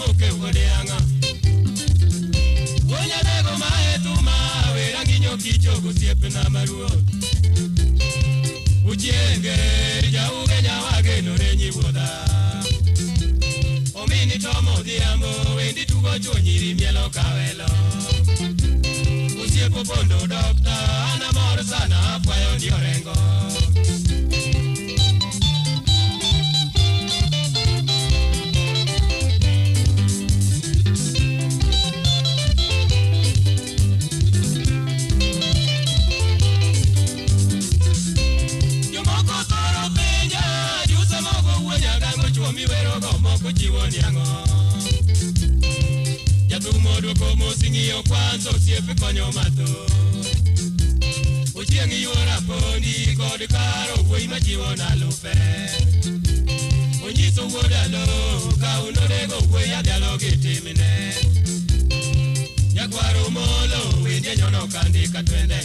moke ugodeanga Wonya lego maetuma Weranginyo kichogo siepe na maruo Uchienge Jauge nyawage norenyi woda Omini tomo diambo Wendi tugo chonyiri mielo kawelo Usiepo pondo dokta Anamor sana Fwayo ndio rengo Singiyo kwanzo siepe konyo mato Uchiengi yuora pondi kod karo Woi machiwo na lupe Unyiso wodalo Ka unorego woi adalo gitimine Nyakwaro molo Windye nyono kandi katwende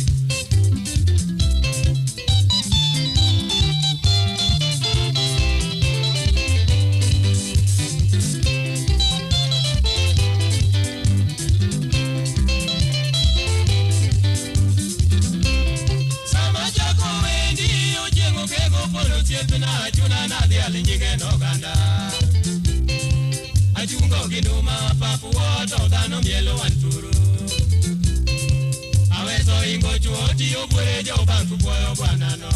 Ajungo ginduma papu woto dano mielo anturu Aweso ingo chuoti obwe jo banku poyo banano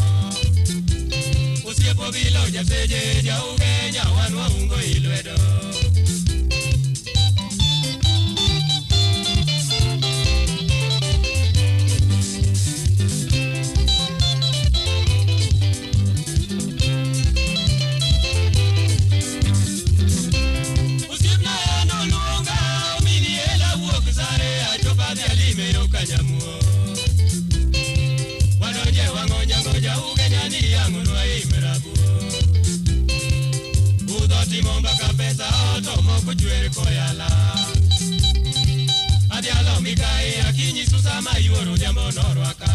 Usiepo bilo jaseje jauge nyawanwa ungo ilwedo Kuchwere koyala Adialo mikai akinyi susama yuoro jambo norwaka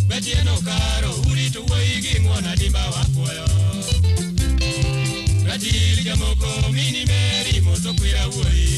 Betieno karo uritu woigi ngwona dimba wapuoyo Ratil jamoko mini meri moto kwira woi